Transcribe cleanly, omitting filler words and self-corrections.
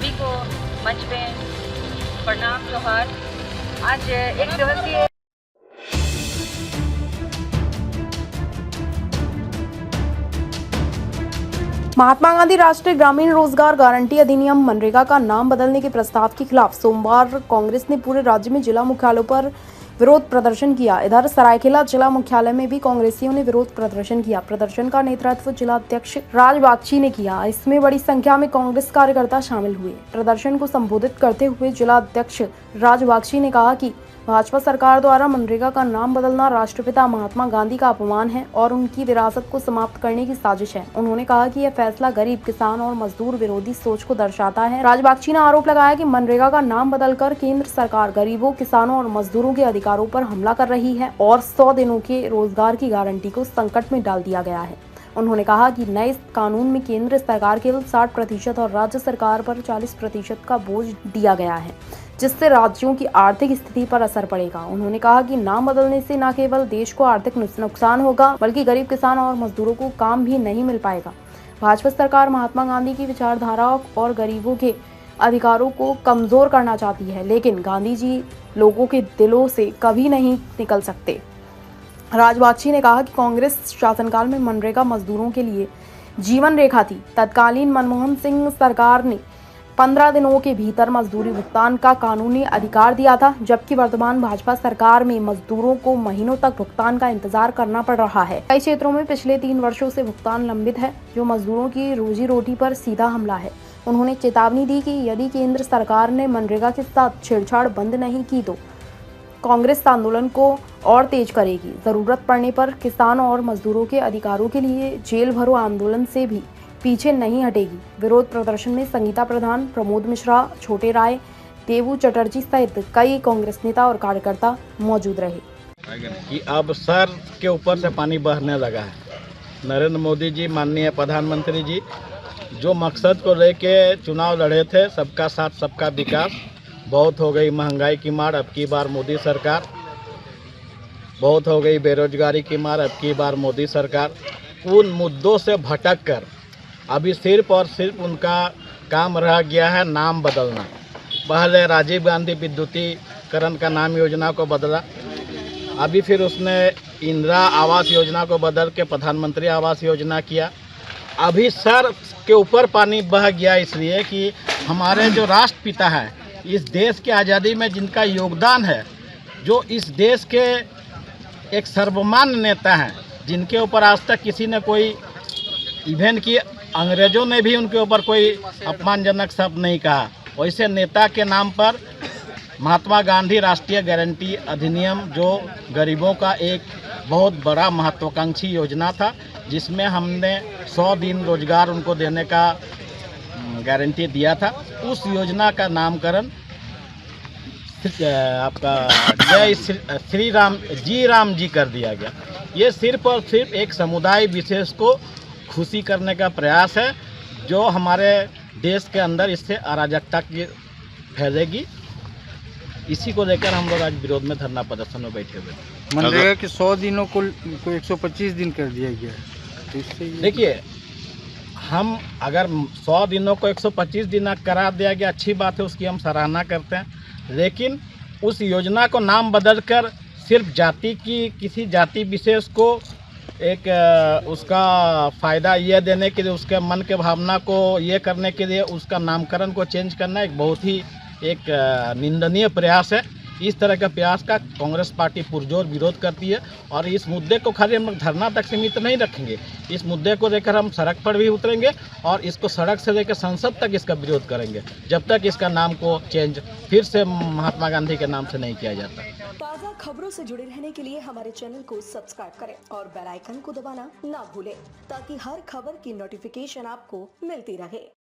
सभी को मंच पे प्रणाम जोहार। आज एक दिवसीय महात्मा गांधी राष्ट्रीय ग्रामीण रोजगार गारंटी अधिनियम मनरेगा का नाम बदलने के प्रस्ताव के खिलाफ सोमवार कांग्रेस ने पूरे राज्य में जिला मुख्यालयों पर विरोध प्रदर्शन किया। इधर सरायकेला जिला मुख्यालय में भी कांग्रेसियों ने विरोध प्रदर्शन किया। प्रदर्शन का नेतृत्व जिला अध्यक्ष राज बागची ने किया। इसमें बड़ी संख्या में कांग्रेस कार्यकर्ता शामिल हुए। प्रदर्शन को संबोधित करते हुए जिला अध्यक्ष राज बागची ने कहा कि भाजपा सरकार द्वारा मनरेगा का नाम बदलना राष्ट्रपिता महात्मा गांधी का अपमान है और उनकी विरासत को समाप्त करने की साजिश है। उन्होंने कहा कि यह फैसला गरीब, किसान और मजदूर विरोधी सोच को दर्शाता है। राज बागची ने आरोप लगाया कि मनरेगा का नाम बदलकर केंद्र सरकार गरीबों, किसानों और मजदूरों के अधिकारों पर हमला कर रही है और 100 दिनों के रोजगार की गारंटी को संकट में डाल दिया गया है। उन्होंने कहा कि नए कानून में केंद्र सरकार केवल 60% और राज्य सरकार पर 40% का बोझ दिया गया है, जिससे राज्यों की आर्थिक स्थिति पर असर पड़ेगा। उन्होंने कहा कि नाम बदलने से न केवल देश को आर्थिक नुकसान होगा, बल्कि गरीब, किसान और मजदूरों को काम भी नहीं मिल पाएगा। भाजपा सरकार महात्मा गांधी की विचारधारा और गरीबों के अधिकारों को कमजोर करना चाहती है, लेकिन गांधी जी लोगों के दिलों से कभी नहीं निकल सकते। राज बागची ने कहा कि कांग्रेस शासनकाल में मनरेगा मजदूरों के लिए जीवन रेखा थी। तत्कालीन मनमोहन सिंह सरकार ने 15 दिनों के भीतर मजदूरी भुगतान का कानूनी अधिकार दिया था, जबकि वर्तमान भाजपा सरकार में मजदूरों को महीनों तक भुगतान का इंतजार करना पड़ रहा है। कई क्षेत्रों में पिछले 3 वर्षों से भुगतान लंबित है, जो मजदूरों की रोजी रोटी पर सीधा हमला है। उन्होंने चेतावनी दी कि यदि केंद्र सरकार ने मनरेगा के साथ छेड़छाड़ बंद नहीं की तो कांग्रेस आंदोलन को और तेज करेगी। जरूरत पड़ने पर किसान और मजदूरों के अधिकारों के लिए जेल भरो आंदोलन से भी पीछे नहीं हटेगी। विरोध प्रदर्शन में संगीता प्रधान, प्रमोद मिश्रा, छोटे राय, देवू चटर्जी सहित कई कांग्रेस नेता और कार्यकर्ता मौजूद रहे। कि अब सर के ऊपर से पानी बहने लगा है। नरेंद्र मोदी जी, माननीय प्रधानमंत्री जी, जो मकसद को लेके चुनाव लड़े थे, सबका साथ सबका विकास, बहुत हो गई महंगाई की मार, अब की बार मोदी सरकार, बहुत हो गई बेरोजगारी की मार, अब की बार मोदी सरकार। उन मुद्दों से भटक कर अभी सिर्फ और सिर्फ उनका काम रह गया है नाम बदलना। पहले राजीव गांधी विद्युतीकरण का नाम योजना को बदला, अभी फिर उसने इंदिरा आवास योजना को बदल के प्रधानमंत्री आवास योजना किया। अभी सर के ऊपर पानी बह गया इसलिए कि हमारे जो राष्ट्रपिता है, इस देश की आज़ादी में जिनका योगदान है, जो इस देश के एक सर्वमान्य नेता हैं, जिनके ऊपर आज तक किसी ने कोई इवेंट की, अंग्रेज़ों ने भी उनके ऊपर कोई अपमानजनक शब्द नहीं कहा, वैसे नेता के नाम पर महात्मा गांधी राष्ट्रीय गारंटी अधिनियम, जो गरीबों का एक बहुत बड़ा महत्वाकांक्षी योजना था, जिसमें हमने 100 दिन रोजगार उनको देने का गारंटी दिया था, उस योजना का नामकरण आपका जय श्री राम जी कर दिया गया। ये सिर्फ और सिर्फ एक समुदाय विशेष को खुशी करने का प्रयास है, जो हमारे देश के अंदर इससे अराजकता की फैलेगी। इसी को लेकर हम लोग आज विरोध में धरना प्रदर्शन में बैठे हुए हैं। मनरेगा के 100 दिनों को 125 दिन कर दिया गया है, तो इससे देखिए, हम अगर 100 दिनों को 125 दिन करा दिया गया, अच्छी बात है, उसकी हम सराहना करते हैं, लेकिन उस योजना को नाम बदलकर सिर्फ जाति की, किसी जाति विशेष को एक उसका फ़ायदा ये देने के लिए, उसके मन के भावना को ये करने के लिए उसका नामकरण को चेंज करना एक बहुत ही एक निंदनीय प्रयास है। इस तरह के प्रयास का कांग्रेस पार्टी पुरजोर विरोध करती है और इस मुद्दे को खाली हम धरना तक सीमित नहीं रखेंगे। इस मुद्दे को लेकर हम सड़क पर भी उतरेंगे और इसको सड़क से लेकर संसद तक इसका विरोध करेंगे, जब तक इसका नाम को चेंज फिर से महात्मा गांधी के नाम से नहीं किया जाता। ताज़ा खबरों से जुड़े रहने के लिए हमारे चैनल को सब्सक्राइब करें और बेल आइकन को दबाना ना भूलें, ताकि हर खबर की नोटिफिकेशन आपको मिलती रहे।